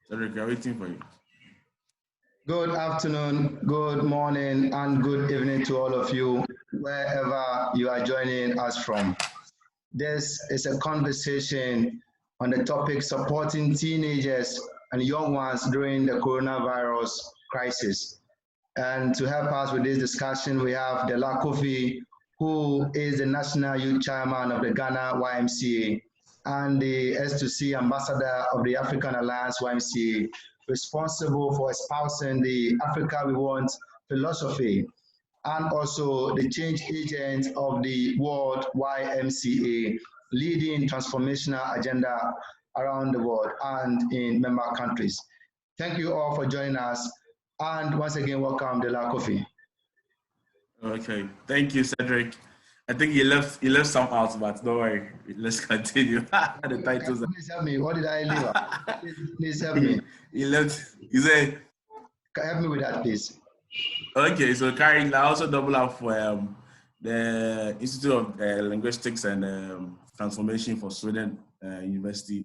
Cedric, we're waiting for you. Good afternoon, good morning, and good evening to all of you, wherever you are joining us from. This is a conversation on the topic supporting teenagers and young ones during the coronavirus crisis. And to help us with this discussion, we have Dela Kofi, who is the National Youth Chairman of the Ghana YMCA and the S2C Ambassador of the African Alliance YMCA, responsible for espousing the Africa We Want philosophy, and also the change agent of the World YMCA, leading transformational agenda around the world and in member countries. Thank you all for joining us. And once again, welcome, Dela Kofi. Okay, thank you, Cedric. I think you left some out, but don't worry. Let's continue. The titles. Please help me. What did I leave out? Please help me. He left. He said, Help me with that, please. okay. So currently, I also double up for the Institute of Linguistics and Transformation for Sweden University.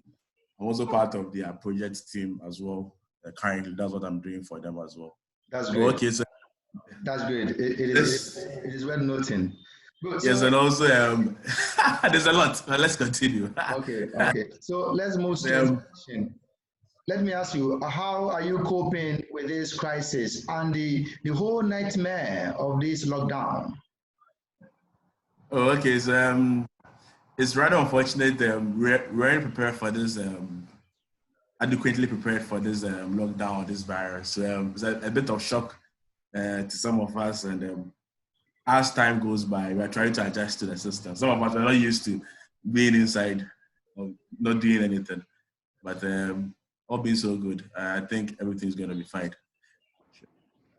I'm also part of their project team as well. Currently, that's what I'm doing for them as well. That's great. Okay, so That's great. It is worth noting. Good. yes, and also there's a lot. But let's continue. Okay. So let's move to the question. Let me ask you, how are you coping with this crisis and the whole nightmare of this lockdown? Oh, okay. So it's rather unfortunate that we weren't prepared for this, adequately prepared for this lockdown or this virus. So it's a bit of shock to some of us, and as time goes by, we're trying to adjust to the system. Some of us are not used to being inside or not doing anything, but all being so good, I think everything's going to be fine.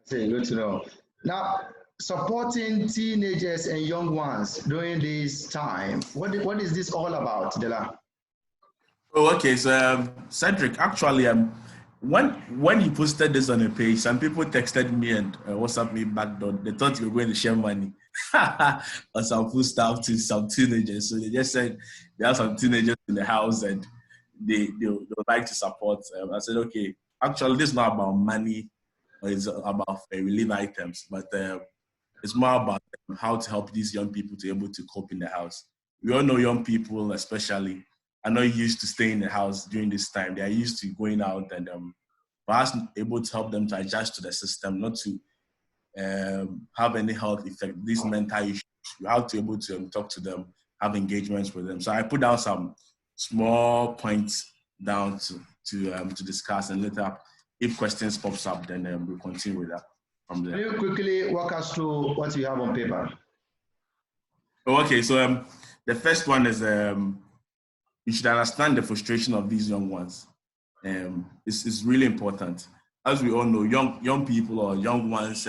Okay, good to know. Now, supporting teenagers and young ones during this time, what is this all about, Dela? Oh, okay. So, Cedric, actually, when you posted this on a page, some people texted me and WhatsApp me back then. They thought you were going to share money or some food stuff to some teenagers. So they just said they have some teenagers in the house and they would like to support. I said, okay, actually, this is not about money or it's about relief items, but it's more about how to help these young people to be able to cope in the house. We all know young people, especially, are not used to staying in the house during this time. They are used to going out and perhaps able to help them to adjust to the system, not to have any health effect, these mental issues. You have to be able to talk to them, have engagements with them. So I put down some small points down to discuss, and later, if questions pops up, then we'll continue with that from there. Can you quickly walk us through what you have on paper? Okay, so the first one is you should understand the frustration of these young ones. It's really important. As we all know, young people or young ones,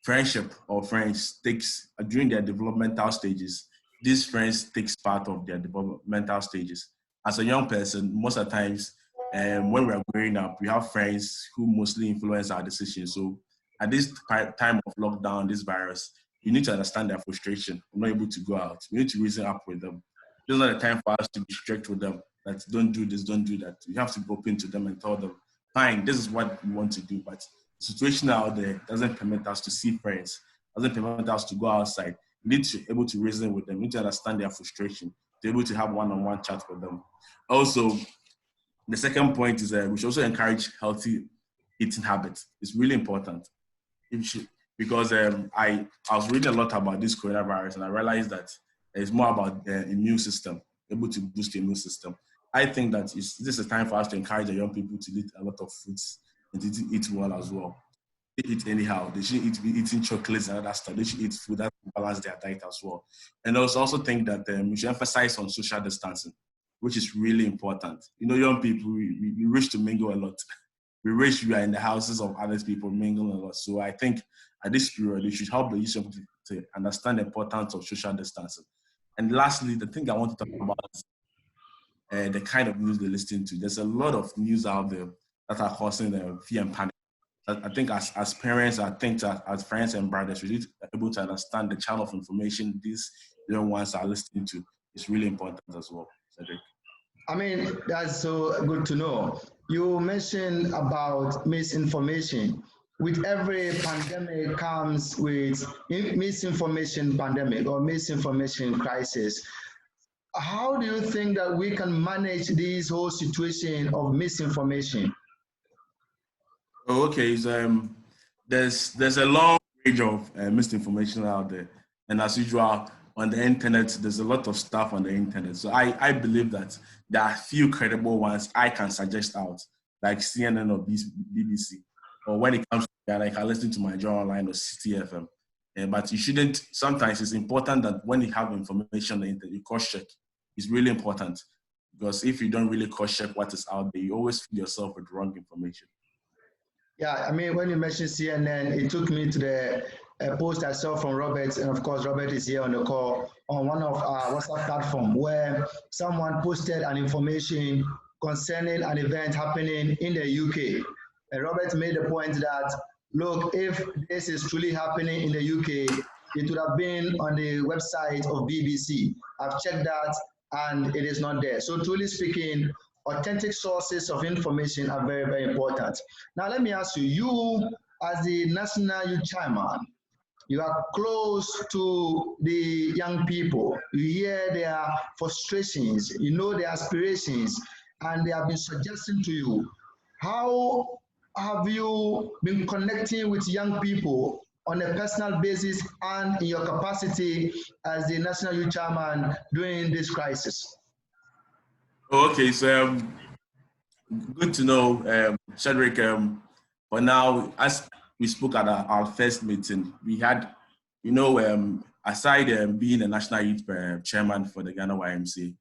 friendship or friends takes during their developmental stages. These friends takes part of their developmental stages. As a young person, most of the times, when we are growing up, we have friends who mostly influence our decisions. So at this time of lockdown, this virus, you need to understand their frustration. I'm not able to go out. We need to reason up with them. This is not the time for us to be strict with them. That don't do this, don't do that. You have to be open to them and tell them, fine, this is what we want to do. But the situation out there doesn't permit us to see friends, doesn't permit us to go outside. We need to be able to reason with them. We need to understand their frustration, to be able to have one-on-one chat with them. Also, the second point is that we should also encourage healthy eating habits. It's really important. Because I was reading a lot about this coronavirus and I realized that it's more about the immune system, able to boost the immune system. I think that this is a time for us to encourage the young people to eat a lot of fruits and to eat well as well. They eat anyhow. They shouldn't be eating chocolates and other stuff. They should eat food that balance their diet as well. And also think that we should emphasize on social distancing, which is really important. You know, young people, we wish to mingle a lot. We wish we are in the houses of other people mingling a lot. So I think at this period, we should help the youth to understand the importance of social distancing. And lastly, the thing I want to talk about is the kind of news they listen to. There's a lot of news out there that are causing fear and panic. I think as parents, I think as friends and brothers, we need to be able to understand the channel of information these young ones are listening to. It's really important as well, Cedric. I mean, that's so good to know. you mentioned about misinformation. With every pandemic comes with misinformation pandemic or misinformation crisis. How do you think that we can manage this whole situation of misinformation? Oh, okay. So there's a long range of misinformation out there, and as usual on the internet, there's a lot of stuff on the internet. So I believe that there are few credible ones I can suggest out, like CNN or BBC, or when it comes to that, I can listen to my Joy Online or CTFM. But you shouldn't. Sometimes it's important that when you have information on the internet, you cross check. It's really important because if you don't really cross check what is out there, you always feed yourself with wrong information. Yeah, I mean, when you mentioned CNN, it took me to the post I saw from Robert, and of course, Robert is here on the call on one of our WhatsApp platform where someone posted an information concerning an event happening in the UK. And Robert made the point that, look, if this is truly happening in the UK, it would have been on the website of BBC. I've checked that and it is not there. So truly speaking, authentic sources of information are very, very important. Now, let me ask you, you as the National Youth Chairman, you are close to the young people. You hear their frustrations, you know their aspirations, and they have been suggesting to you. How have you been connecting with young people on a personal basis and in your capacity as the National Youth Chairman during this crisis? Okay, so good to know, Cedric. For now, as we spoke at our first meeting, we had, aside being a national youth chairman for the Ghana YMCA,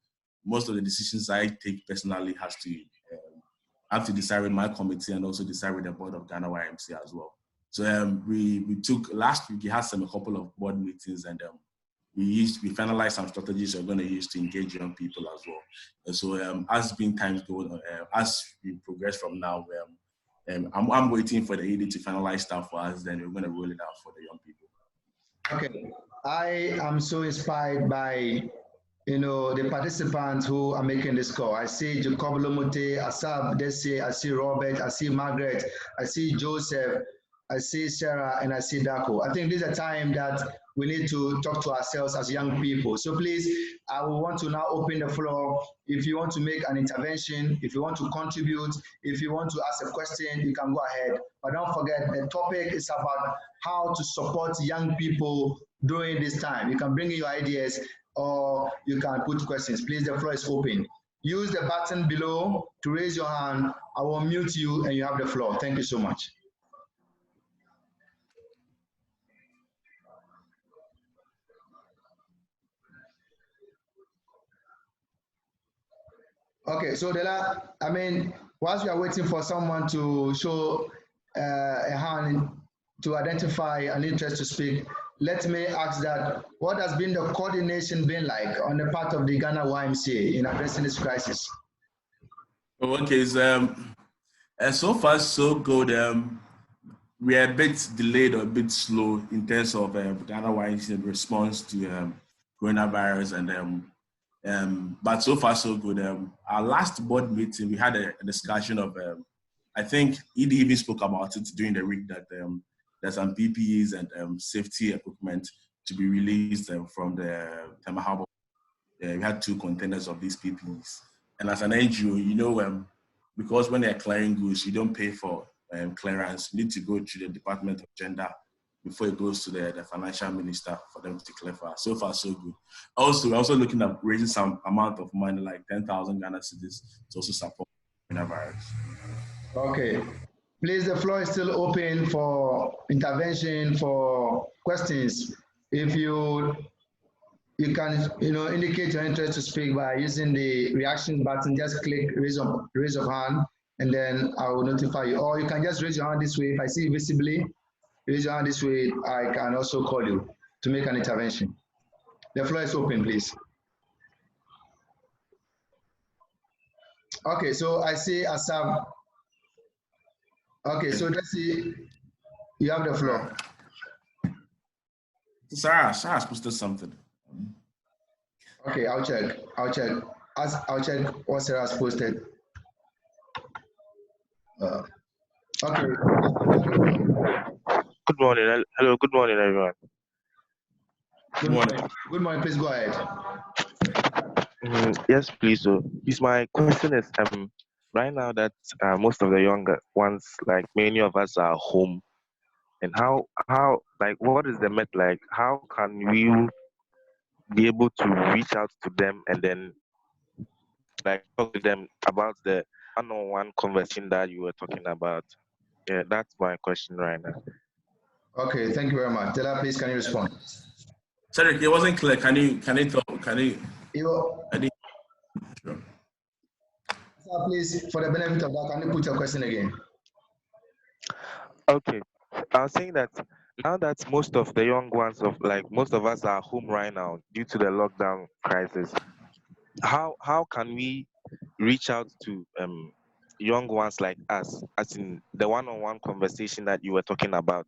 most of the decisions I take personally have to decide with my committee and also decide with the board of Ghana YMCA as well. So we took last week. We had a couple of board meetings and we finalized some strategies we're going to use to engage young people as well. And so as being times go on, as we progress from now, I'm waiting for the AD to finalize stuff for us. Then we're going to roll it out for the young people. Okay, I am so inspired by the participants who are making this call. I see Jacob Lomote, Asab Desi, I see Robert, I see Margaret, I see Joseph, I see Sarah, and I see Dako. I think this is a time that we need to talk to ourselves as young people. So please, I will want to now open the floor. If you want to make an intervention, if you want to contribute, if you want to ask a question, you can go ahead. But don't forget, the topic is about how to support young people during this time. You can bring in your ideas or you can put questions. Please, the floor is open. Use the button below to raise your hand. I will mute you and you have the floor. Thank you so much. Okay, so whilst we are waiting for someone to show a hand to identify an interest to speak, let me ask that, what has been the coordination been like on the part of the Ghana YMCA in addressing this crisis? Okay, so far so good. We are a bit delayed or a bit slow in terms of Ghana YMCA response to coronavirus but so far so good. Our last board meeting, we had a discussion of, I think ED even spoke about it during the week that there's some PPEs and safety equipment to be released from the Tema Harbor. We had 2 containers of these PPEs. And as an NGO, because when they're clearing goods, you don't pay for clearance. You need to go to the Department of Gender before it goes to the financial minister for them to clear for us. So far, so good. Also, we're also looking at raising some amount of money, like 10,000 Ghana cedis, to also support coronavirus. Okay. Please, the floor is still open for intervention, for questions. If you can, indicate your interest to speak by using the reaction button. Just click raise of hand, and then I will notify you. Or you can just raise your hand this way. If I see you visibly, raise your hand this way, I can also call you to make an intervention. The floor is open, please. Okay, so I see Asab. Okay, so let's see. You have the floor. Sarah's posted something. Okay, I'll check. I'll check what Sarah's posted. Uh, okay. Good morning. Hello. Good morning, everyone. Good morning. Good morning. Please go ahead. Yes, please. So, my question is, right now that most of the younger ones, like many of us, are home, and like, what is the met like? How can we be able to reach out to them and then, like, talk to them about the one-on-one conversation that you were talking about? Yeah, that's my question right now. Okay. Thank you very much. Dela, please, can you respond? Cedric, it wasn't clear. Can you talk? Can you? Sure. Sir, please, for the benefit of that, can you put your question again? Okay. I was saying that now that most of the young ones most of us are home right now due to the lockdown crisis, how can we reach out to young ones like us, as in the one-on-one conversation that you were talking about?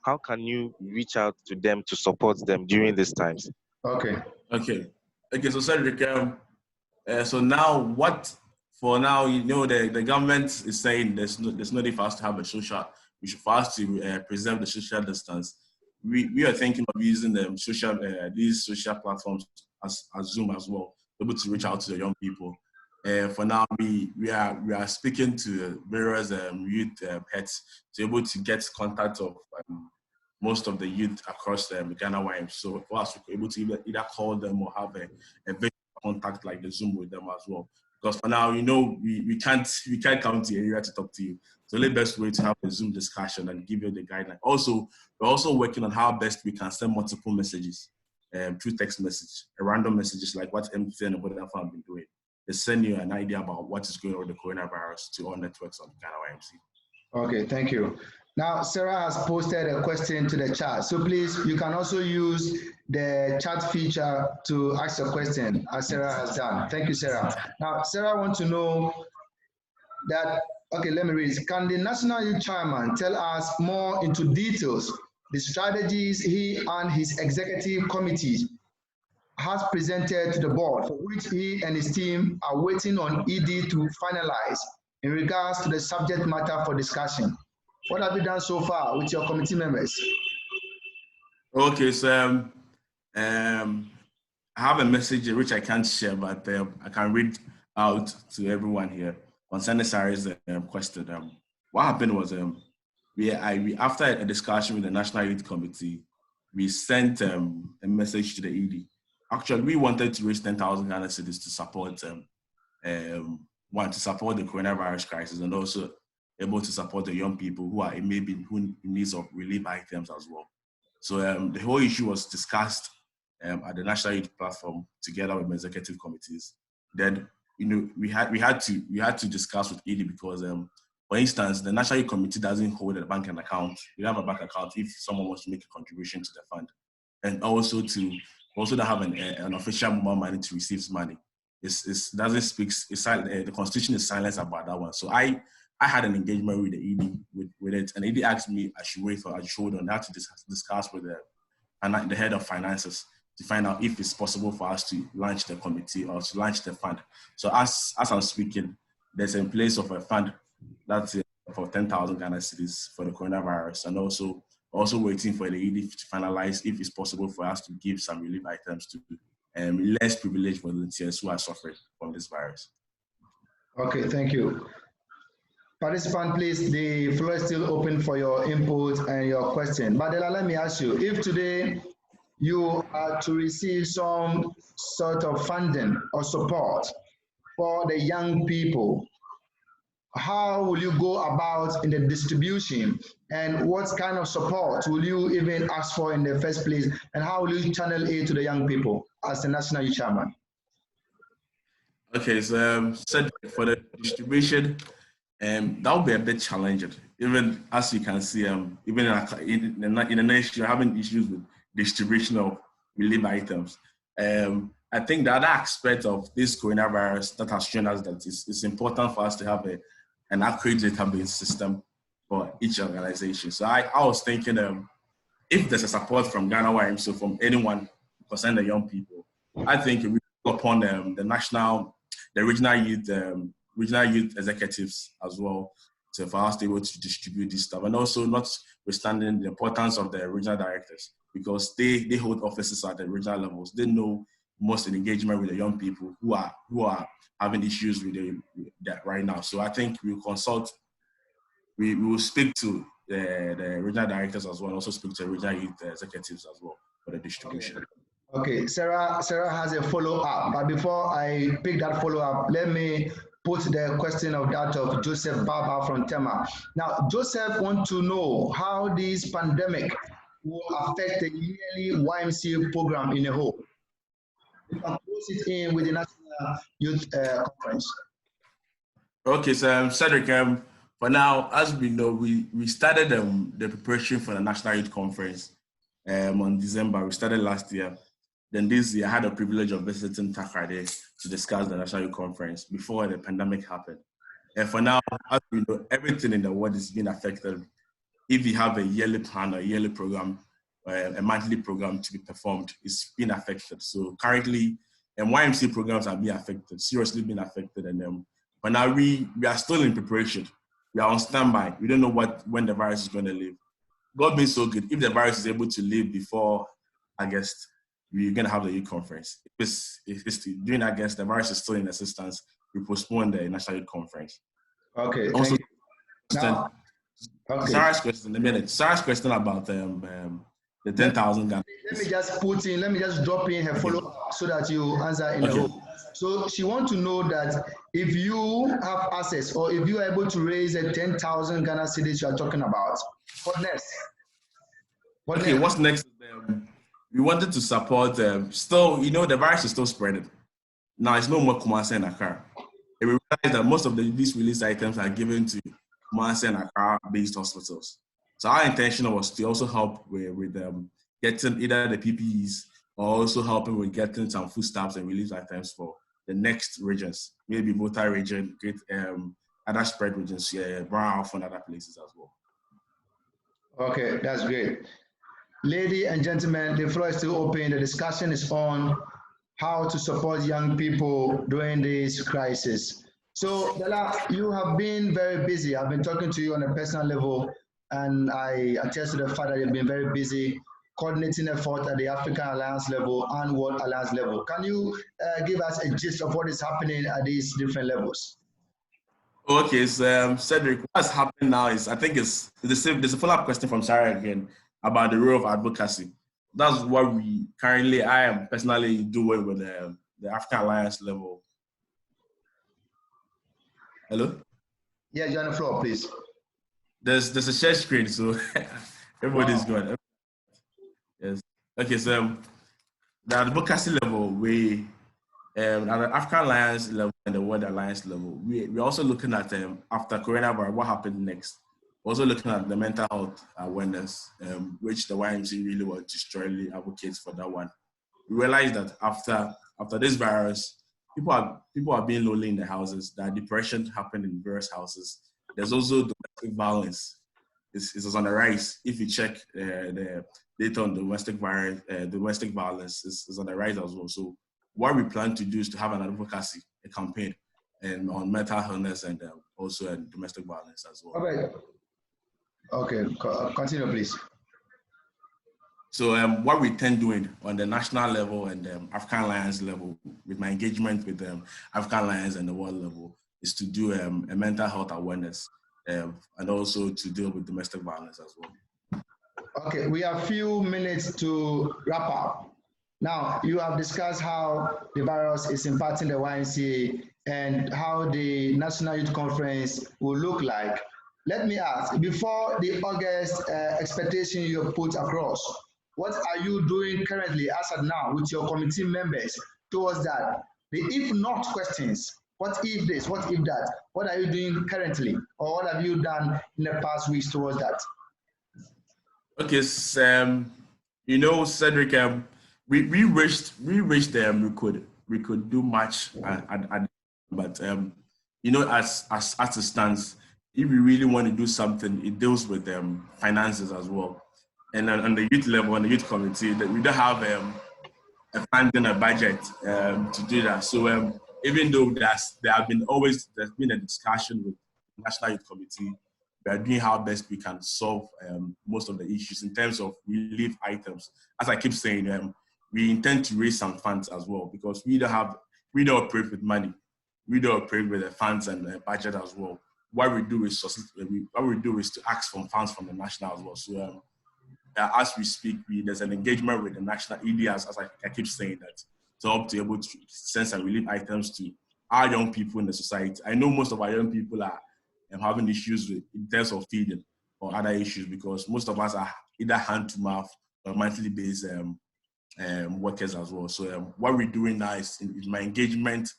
How can you reach out to them to support them during these times? Okay. Okay. So Cedric, so now what? For now, the government is saying there's no need for us to have a social. We should for us to preserve the social distance. We are thinking of using these social platforms as Zoom as well, able to reach out to the young people. For now, we are speaking to various youth heads to able to get contact of most of the youth across Ghana wide. So for us, we're able to either call them or have a video contact like the Zoom with them as well. Because for now, we can't come to your area to talk to you. So the best way to have a Zoom discussion and give you the guideline. Also, we're also working on how best we can send multiple messages through text message, random messages like what MTN and Vodafone have been doing. They send you an idea about what is going on with the coronavirus to all networks on Ghana YMC. Okay, thank you. Now, Sarah has posted a question to the chat. So please, you can also use the chat feature to ask a question, as Sarah has done. Thank you, Sarah. Now, Sarah wants to know that, okay, let me read. Can the National Youth Chairman tell us more into details the strategies he and his executive committee has presented to the board, for which he and his team are waiting on ED to finalize in regards to the subject matter for discussion? What have you done so far with your committee members? Okay, so I have a message which I can't share, but I can read out to everyone here concerning Sarah's question. What happened was we after a discussion with the National Youth Committee, we sent a message to the ED. Actually, we wanted to raise 10,000 Ghana cedis to support to support the coronavirus crisis, and also able to support the young people who are maybe in need of relief items as well. So the whole issue was discussed at the National Youth Platform together with executive committees. Then we had to discuss with ED because for instance, the National Youth Committee doesn't hold a bank account. We have a bank account if someone wants to make a contribution to the fund, and also don't have an official mobile money to receive money. It doesn't speak. The Constitution is silent about that one. So I had an engagement with the ED with it, and ED asked me I should wait for I should on that to discuss with the head of finances to find out if it's possible for us to launch the committee or to launch the fund. So as I'm speaking, there's in place of a fund that's for 10,000 Ghana cedis for the coronavirus, and also waiting for the ED to finalize if it's possible for us to give some relief items to less privileged volunteers who are suffering from this virus. Okay, thank you. Participant, please, the floor is still open for your input and your question. Badela, let me ask you, if today you are to receive some sort of funding or support for the young people, how will you go about in the distribution, and what kind of support will you even ask for in the first place, and how will you channel it to the young people as the National Youth Chairman? Okay, so for the distribution, that will be a bit challenging. Even as you can see, even in the nation, you're having issues with distribution of relief items. I think the other aspect of this coronavirus that has shown us that it's important for us to have an accurate database system for each organization. So I was thinking if there's a support from Ghana YMC, from anyone concerning the young people, I think we look upon the regional youth executives as well So for us to be able to distribute this stuff, and also notwithstanding the importance of the regional directors, because they hold offices at the regional levels. They know most of the engagement with the young people who are having issues with that right now. So I think we will speak to the regional directors as well, and also speak to the regional youth executives as well for the distribution. Okay, Sarah has a follow-up, but before I pick that follow-up, let me put the question of Joseph Baba from Tema. Now, Joseph wants to know how this pandemic will affect the yearly YMCA program in a whole. You can close it in with the National Youth Conference. Okay, so Cedric, for now, as we know, we started the preparation for the National Youth Conference on December. We started last year. Then this year, I had the privilege of visiting Takoradi to discuss the National Youth Conference before the pandemic happened. And for now, as we know, everything in the world is being affected. If you have a yearly plan, a yearly program, a monthly program to be performed, it's being affected. So currently, YMCA programs are being affected, seriously being affected. And but now we are still in preparation. We are on standby. We don't know when the virus is going to leave. God being so good, if the virus is able to leave before August, we're going to have the youth conference. If it's during August, the virus is still in existence, we postpone the National Youth Conference. Okay. Also, okay. Sarah's question in a minute. Sarah's question about the 10,000 Ghana. Let me just drop in her follow-up so that you answer in a whole. So she wants to know that if you have access or if you are able to raise the 10,000 Ghana cedis you are talking about, what next? What's next? We wanted to support, still, the virus is still spreading. Now, it's no more Kumasi and Accra. And we realize that most of these release items are given to Kumasi and Accra-based hospitals. So our intention was to also help with getting either the PPEs or also helping with getting some foodstuffs and release items for the next regions, maybe Volta region, other spread regions, Brown and other places as well. Okay, that's great. Ladies and gentlemen, the floor is still open. The discussion is on how to support young people during this crisis. So, Bella, you have been very busy. I've been talking to you on a personal level, and I attest to the fact that you've been very busy coordinating effort at the African Alliance level and World Alliance level. Can you give us a gist of what is happening at these different levels? Okay, so Cedric, what's happening now is, I think there's a follow-up question from Sarah again about the role of advocacy. That's what I am personally doing with the African Alliance level. Hello? Yeah, you're on the floor, please. There's a share screen, so everybody's going. Yes. Okay, so the advocacy level, at the African Alliance level and the World Alliance level, we're also looking at after coronavirus, what happened next. Also looking at the mental health awareness, which the YMCA really wants to strongly advocate for that one. We realize that after this virus, people are being lonely in the houses. That depression happened in various houses. There's also domestic violence. It's on the rise. If you check the data on domestic violence, is on the rise as well. So what we plan to do is to have an advocacy, a campaign, and on mental illness and also domestic violence as well. All right. Okay, continue, please. So what we intend doing on the national level and African Alliance level, with my engagement with African Alliance and the world level, is to do a mental health awareness and also to deal with domestic violence as well. Okay, we have a few minutes to wrap up. Now, you have discussed how the virus is impacting the YMCA and how the National Youth Conference will look like. Let me ask, before the August expectation you have put across, what are you doing currently as of now with your committee members towards that? The if not questions, what if this, what if that? What are you doing currently, or what have you done in the past weeks towards that? Okay, Cedric, we wished we could do much, but as it stands, if we really want to do something, it deals with finances as well. And on the youth level, on the youth committee, that we don't have a funding, a budget to do that. So even though there's been a discussion with National Youth Committee, we are doing our best we can solve most of the issues in terms of relief items. As I keep saying, we intend to raise some funds as well, because we don't operate with money. We don't operate with the funds and the budget as well. What we do is to ask for funds from the national as well. So as we speak, there's an engagement with the national EDs, as I keep saying, that to help to be able to send some relief items to our young people in the society. I know most of our young people are having issues in terms of feeding or other issues, because most of us are either hand-to-mouth or monthly based workers as well. So what we're doing now is my engagement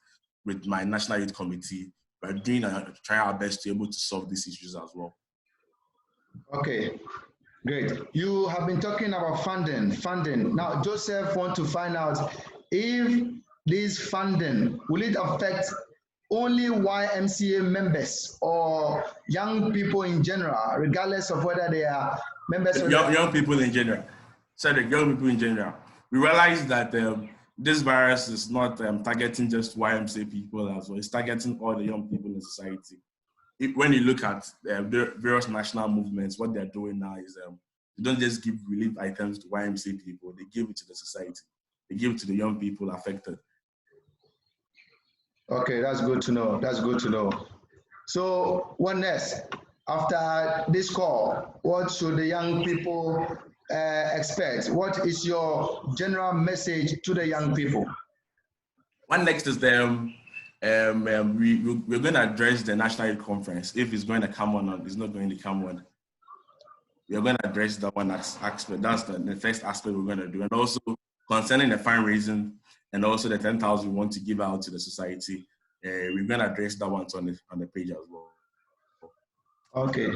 with my National Youth Committee. We're doing trying our best to be able to solve these issues as well. Okay, great. You have been talking about funding. Now, Joseph wants to find out if this funding, will it affect only YMCA members or young people in general, regardless of whether they are members of young people in general. Sorry, young people in general. We realize that this virus is not targeting just YMCA people as well. It's targeting all the young people in society. When you look at the various national movements, what they're doing now is they don't just give relief items to YMCA people, they give it to the society. They give it to the young people affected. Okay, that's good to know. That's good to know. So what next? After this call, what should the young people expect? What is your general message to the young people? One next is we're going to address the National Youth Conference. If it's going to come on, or it's not going to come on, we're going to address that one aspect. That's the first aspect we're going to do. And also concerning the fundraising and also the 10,000 we want to give out to the society, we're going to address that one on the page as well. Okay.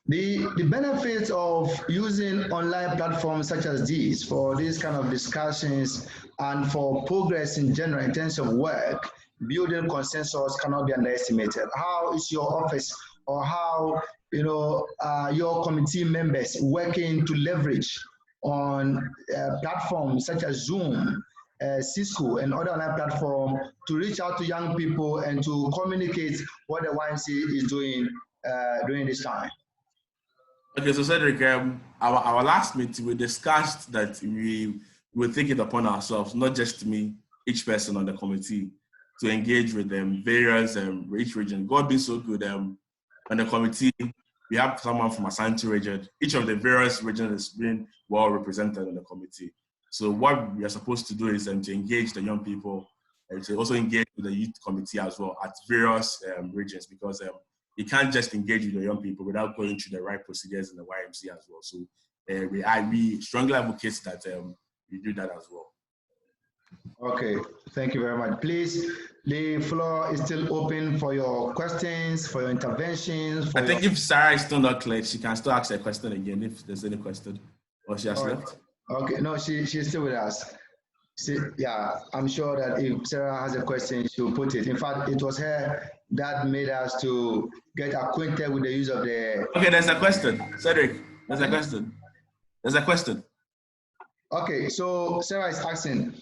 The benefits of using online platforms such as these for these kind of discussions and for progress in general in terms of work, building consensus cannot be underestimated. How is your office or how your committee members working to leverage on platforms such as Zoom, Cisco, and other online platforms to reach out to young people and to communicate what the YMCA is doing during this time? Okay, so Cedric, our last meeting, we discussed that we will take it upon ourselves, not just me, each person on the committee, to engage with various each region. God being so good, on the committee, we have someone from Asante region. Each of the various regions is being well represented in the committee. So what we are supposed to do is to engage the young people and to also engage with the youth committee as well at various regions, because you can't just engage with the young people without going through the right procedures in the YMCA as well. So we strongly advocate that we do that as well. Okay, thank you very much. Please, the floor is still open for your questions, for your interventions. I think if Sarah is still not clear, she can still ask a question again if there's any question, or she has left. Okay, no, she's still with us. Yeah, I'm sure that if Sarah has a question, she'll put it. In fact, it was her that made us to get acquainted with the use of the... Okay, there's a question. Cedric, there's a question. There's a question. Okay, so Sarah is asking...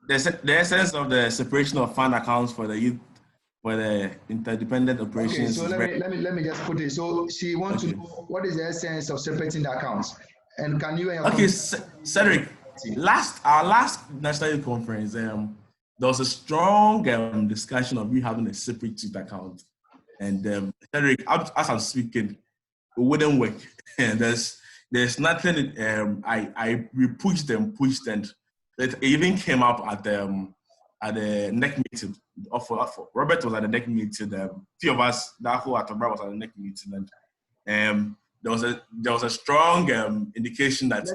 The essence of the separation of fund accounts for the youth, for the interdependent operations. Okay, so let me just put it. So she wants to know what is the essence of separating the accounts, and can you? Okay, Cedric. Our last National Youth Conference, there was a strong discussion of you having a separate youth account, and Cedric, as I'm speaking, it wouldn't work. And there's nothing. We pushed and it even came up at the NEC meeting. Robert was at the NEC meeting. Few of us, that whole Atobra was at the NEC meeting, and there was a strong indication that.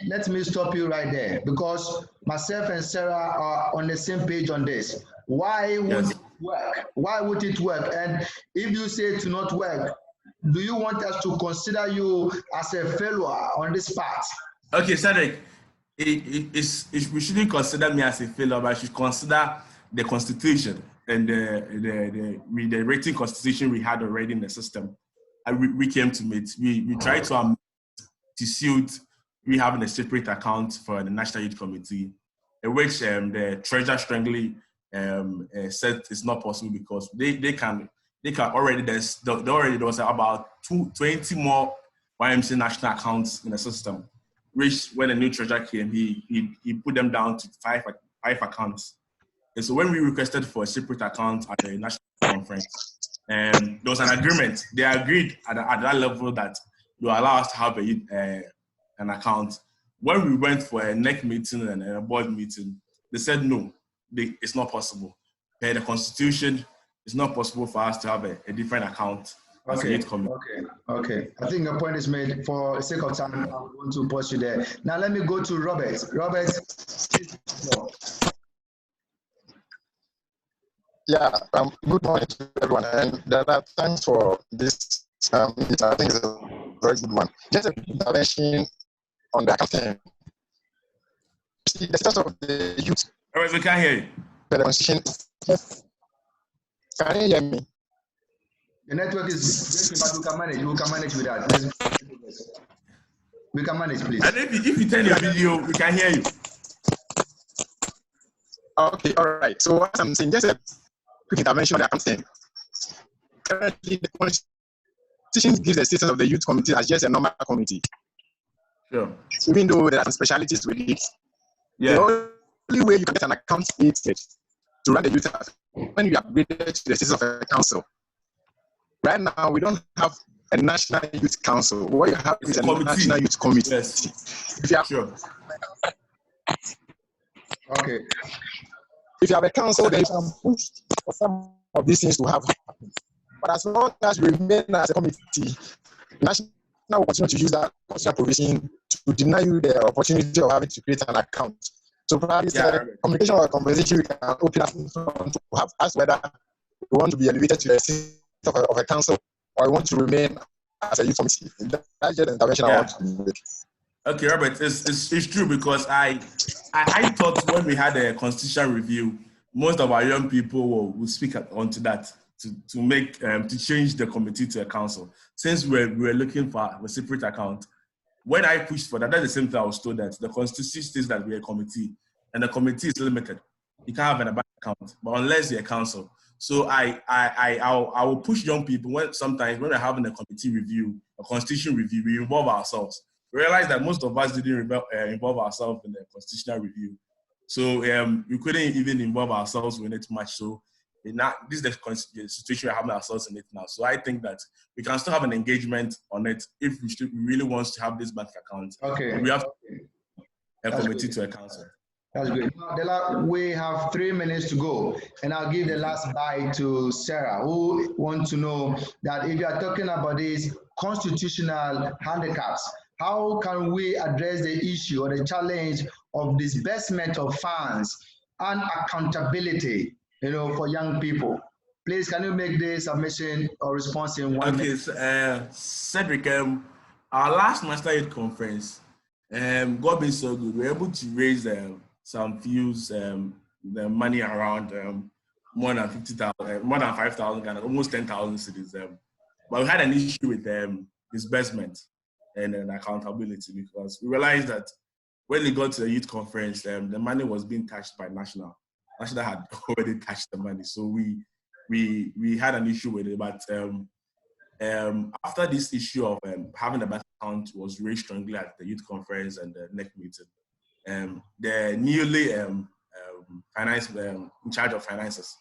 Let me stop you right there, because myself and Sarah are on the same page on this. Why would it work? Why would it work? And if you say to not work, do you want us to consider you as a failure on this part? Okay, Cedric. We shouldn't consider me as a failure, but I should consider the constitution and the rating constitution we had already in the system. We came to meet. We tried to suit we having a separate account for the National Youth Committee, in which the treasurer strongly said it's not possible because they can they can already, there was about 20 more YMCA national accounts in the system, which when the new treasurer came, he put them down to five accounts. And so when we requested for a separate account at the national conference, there was an agreement. They agreed at that level that you allow us to have an account. When we went for a NEC meeting and a board meeting, they said no, it's not possible. Per the constitution, it's not possible for us to have a different account. Okay. I think your point is made. For the sake of time, I want to pause you there. Now let me go to Robert. Robert, yeah, good morning to everyone, and thanks for this. I think it's a very good one. Just a intervention on the accounting. The status of the youth. We can't hear you. The constitution. Can you hear me? The network is breaking, but we can manage with that. We can manage, please. And if you turn your video, we can hear you. Okay, all right. So what I'm saying, just a quick intervention on the accounting. Currently, the constitution gives the status of the youth committee as just a normal committee. Sure. Even though there are some specialities with it, yeah. The only way you can get an account created to run the youth when you upgrade to the status of a council. Right now, we don't have a national youth council. What you have is a national youth committee. Yes. If you have, sure. Okay. If you have a council, then you can push for some of these things to have happened. But as long as we remain as a committee, national will continue to use that constitutional provision to deny you the opportunity of having to create an account. So probably communication or conversation we can open up to have asked whether we want to be elevated to the seat of a council or we want to remain as a youth committee. That's just the intervention I want to make. Okay, Robert, it's true because I thought when we had a constitutional review, most of our young people would speak onto that to make to change the committee to a council. Since we were looking for a separate account, when I pushed for that, that's the same thing I was told, that the constitution states that we're a committee, and the committee is limited. You can't have an bank account, but unless you're a council. So I will push young people sometimes when we're having a committee review, a constitution review, we involve ourselves. We realize that most of us didn't involve ourselves in the constitutional review. So we couldn't even involve ourselves in it much. So this is the situation we're having ourselves in it now. So I think that we can still have an engagement on it if we really want to have this bank account. Okay. We have a committee to a council. That's good. Now, Dela, we have 3 minutes to go, and I'll give the last bite to Sarah, who wants to know that if you are talking about these constitutional handicaps, how can we address the issue or the challenge of disbursement of funds and accountability, for young people? Please, can you make the submission or response in 1 minute? Okay, Cedric, our last Master Youth Conference, God being so good, we were able to raise some views, the money around more than 50,000, more than 5,000, almost 10,000 cities. But we had an issue with disbursement and accountability, because we realized that when they got to the youth conference, the money was being touched by National. National had already touched the money, so we had an issue with it. But after this issue of having a bank account was raised strongly at the youth conference and the NEC meeting, the newly finance in charge of finances,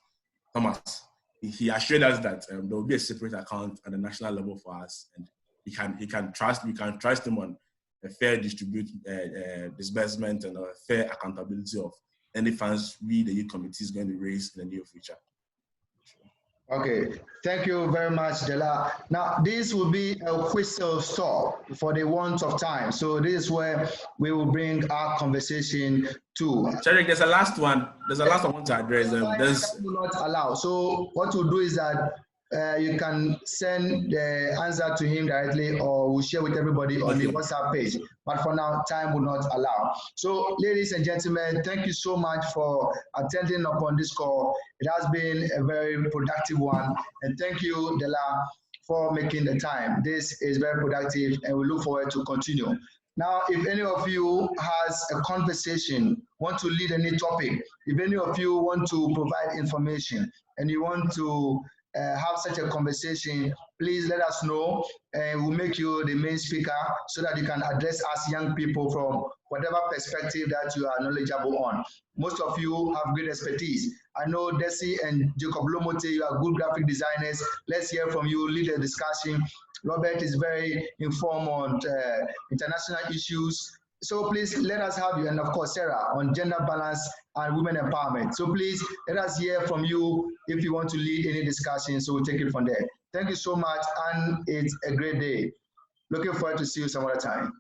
Thomas, he assured us that there will be a separate account at the national level for us, and we can trust him on a fair disbursement and a fair accountability of any funds the youth committee is going to raise in the near future. Okay, thank you very much, Dela. Now, this will be a whistle stop for the want of time. So this is where we will bring our conversation to. Cedric, there's a last one. There's a last one I want to address. Will not allow. So what we'll do is that you can send the answer to him directly, or we'll share with everybody on the WhatsApp page. But for now, time will not allow. So, ladies and gentlemen, thank you so much for attending upon this call. It has been a very productive one. And thank you, Dela, for making the time. This is very productive, and we look forward to continue. Now, if any of you has a conversation, want to lead any topic, if any of you want to provide information, and you want to have such a conversation, please let us know, and we'll make you the main speaker so that you can address us young people from whatever perspective that you are knowledgeable on. Most of you have great expertise. I know Desi and Jacob Lomote, you are good graphic designers. Let's hear from you, lead the discussion. Robert is very informed on international issues. So please let us have you, and of course Sarah, on gender balance and women empowerment. So please let us hear from you if you want to lead any discussion, so we'll take it from there. Thank you so much, and it's a great day. Looking forward to see you some other time.